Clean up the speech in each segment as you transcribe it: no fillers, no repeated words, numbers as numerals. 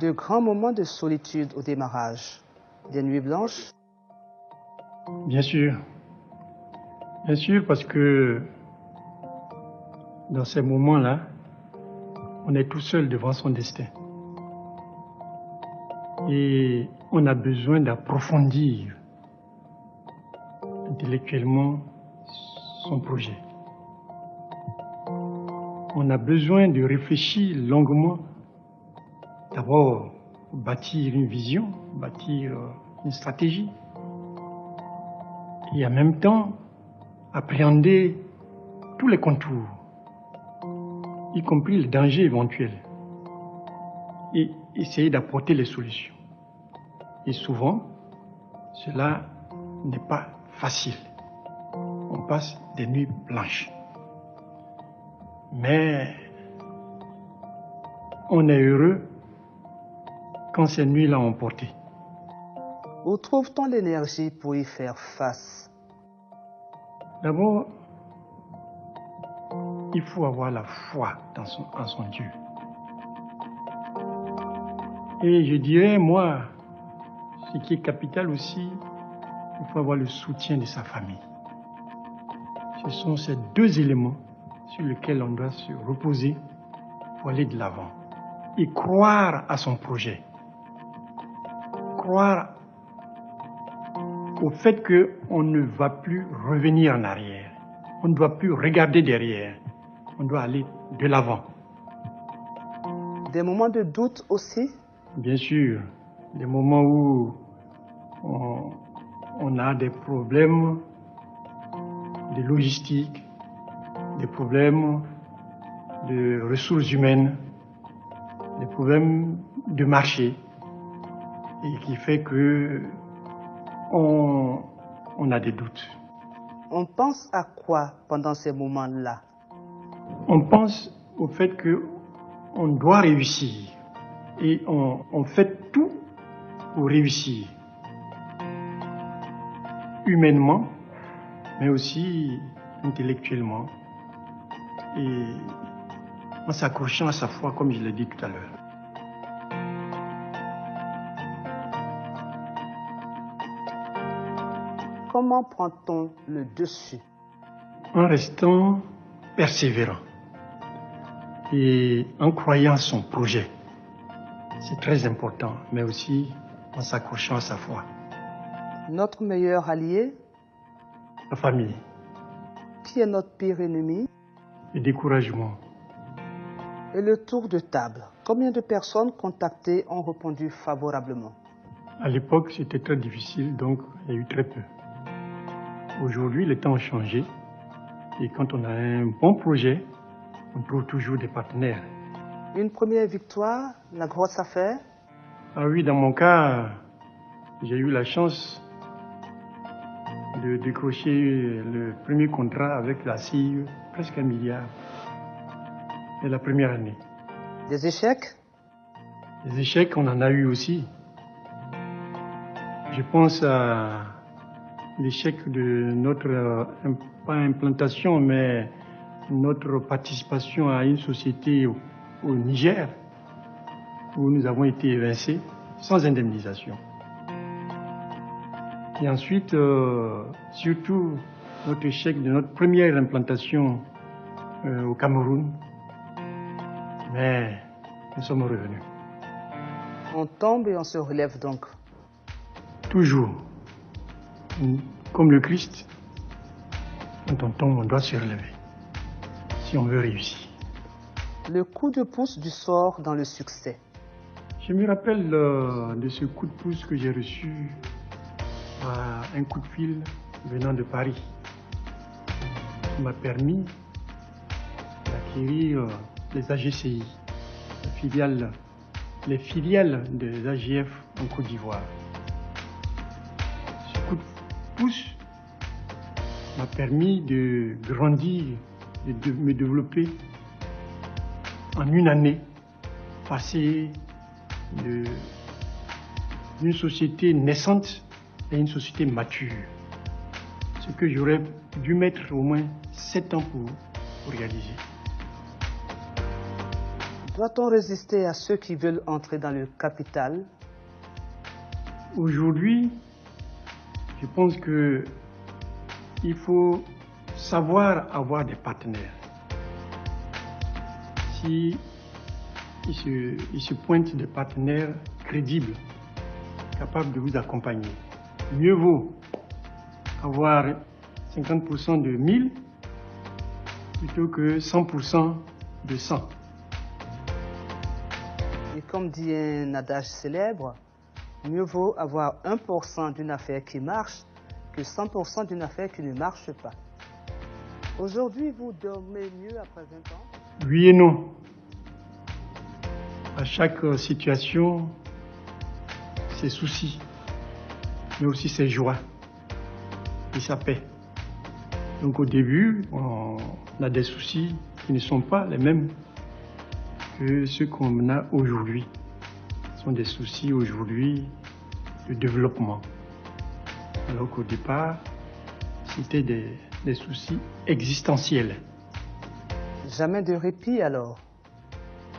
De grands moments de solitude au démarrage. Des nuits blanches. Bien sûr. Bien sûr, parce que dans ces moments-là, on est tout seul devant son destin. Et on a besoin d'approfondir intellectuellement son projet. On a besoin de réfléchir longuement, d'abord bâtir une vision, bâtir une stratégie, et en même temps appréhender tous les contours, y compris les dangers éventuels, et essayer d'apporter les solutions. Et souvent, cela n'est pas facile. On passe des nuits blanches. Mais on est heureux quand ces nuits-là ont porté. Où trouve-t-on l'énergie pour y faire face? D'abord, il faut avoir la foi en son Dieu. Et je dirais, moi, ce qui est capital aussi, il faut avoir le soutien de sa famille. Ce sont ces deux éléments sur lesquels on doit se reposer pour aller de l'avant. Et croire à son projet. Croire au fait qu'on ne va plus revenir en arrière. On ne doit plus regarder derrière. On doit aller de l'avant. Des moments de doute aussi? Bien sûr, des moments où on a des problèmes de logistique, des problèmes de ressources humaines, des problèmes de marché, et qui fait que on a des doutes. On pense à quoi pendant ces moments-là? On pense au fait qu'on doit réussir et on fait tout pour réussir. Humainement, mais aussi intellectuellement et en s'accrochant à sa foi, comme je l'ai dit tout à l'heure. Comment prend-on le dessus? En restant persévérant et en croyant son projet. C'est très important, mais aussi en s'accrochant à sa foi. Notre meilleur allié? La famille. Qui est notre pire ennemi? Le découragement. Et le tour de table. Combien de personnes contactées ont répondu favorablement? À l'époque, c'était très difficile, donc il y a eu très peu. Aujourd'hui, les temps ont changé. Et quand on a un bon projet, on trouve toujours des partenaires. Une première victoire, la grosse affaire? Ah oui, dans mon cas, j'ai eu la chance de décrocher le premier contrat avec la CIE, presque 1 milliard, dès la première année. Des échecs? Des échecs, on en a eu aussi. Je pense à l'échec de notre, pas implantation, mais notre participation à une société au Niger, où nous avons été évincés sans indemnisation. Et ensuite, surtout, notre échec de notre première implantation au Cameroun. Mais nous sommes revenus. On tombe et on se relève donc. Toujours. Comme le Christ, quand on tombe, on doit se relever. Si on veut réussir. Le coup de pouce du sort dans le succès. Je me rappelle de ce coup de pouce que j'ai reçu à un coup de fil venant de Paris. Ça m'a permis d'acquérir les AGCI, les filiales des AGF en Côte d'Ivoire. Ce coup de pouce m'a permis de grandir et de me développer en une année, passer d'une société naissante à une société mature. Ce que j'aurais dû mettre au moins 7 ans pour réaliser. Doit-on résister à ceux qui veulent entrer dans le capital? Aujourd'hui, je pense que il faut savoir avoir des partenaires. Si il se pointe des partenaires crédibles, capables de vous accompagner, mieux vaut avoir 50% de 1000 plutôt que 100% de 100. Et comme dit un adage célèbre, mieux vaut avoir 1% d'une affaire qui marche que 100% d'une affaire qui ne marche pas. Aujourd'hui, vous dormez mieux après 20 ans? Oui et non. À chaque situation, ses soucis, mais aussi ses joies et sa paix. Donc au début, on a des soucis qui ne sont pas les mêmes que ceux qu'on a aujourd'hui. Ce sont des soucis aujourd'hui de développement. Alors qu'au départ, c'était des soucis existentiels. Jamais de répit alors?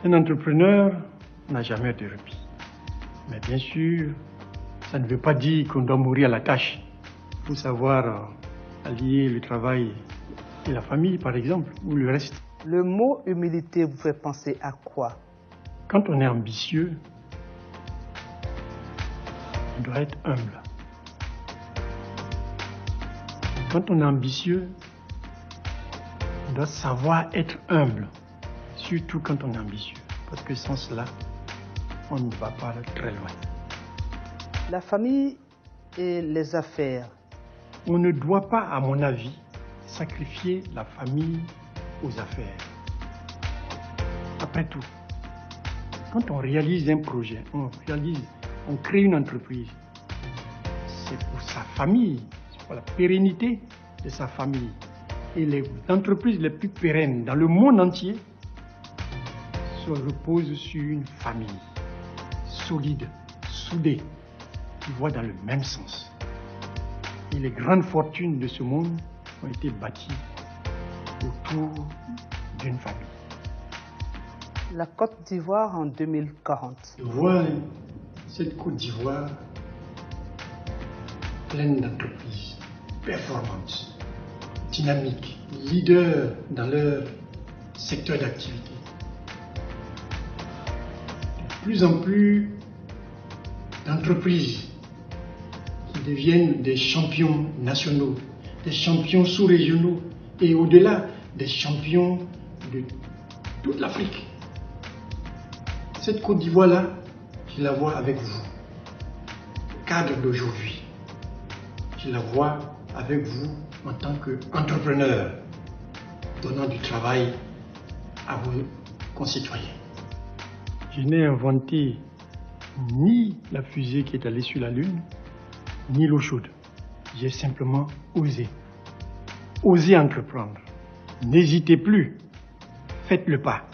Un entrepreneur n'a jamais de répit. Mais bien sûr, ça ne veut pas dire qu'on doit mourir à la tâche. Il faut savoir allier le travail et la famille, par exemple, ou le reste. Le mot humilité vous fait penser à quoi? Quand on est ambitieux, on doit être humble. Quand on est ambitieux, on doit savoir être humble, surtout quand on est ambitieux, parce que sans cela, on ne va pas très loin. La famille et les affaires. On ne doit pas, à mon avis, sacrifier la famille aux affaires. Après tout, quand on réalise un projet, on crée une entreprise, c'est pour sa famille, c'est pour la pérennité de sa famille. Et les entreprises les plus pérennes dans le monde entier se reposent sur une famille solide, soudée, qui voit dans le même sens. Et les grandes fortunes de ce monde ont été bâties autour d'une famille. La Côte d'Ivoire en 2040. Je vois cette Côte d'Ivoire pleine d'entreprises, performantes, dynamiques, leaders dans leur secteur d'activité. De plus en plus d'entreprises qui deviennent des champions nationaux, des champions sous-régionaux et au-delà des champions de toute l'Afrique. Cette Côte d'Ivoire-là, je la vois avec vous, cadre d'aujourd'hui. Je la vois avec vous en tant qu'entrepreneur, donnant du travail à vos concitoyens. Je n'ai inventé ni la fusée qui est allée sur la Lune, ni l'eau chaude. J'ai simplement osé. Osez entreprendre. N'hésitez plus. Faites le pas.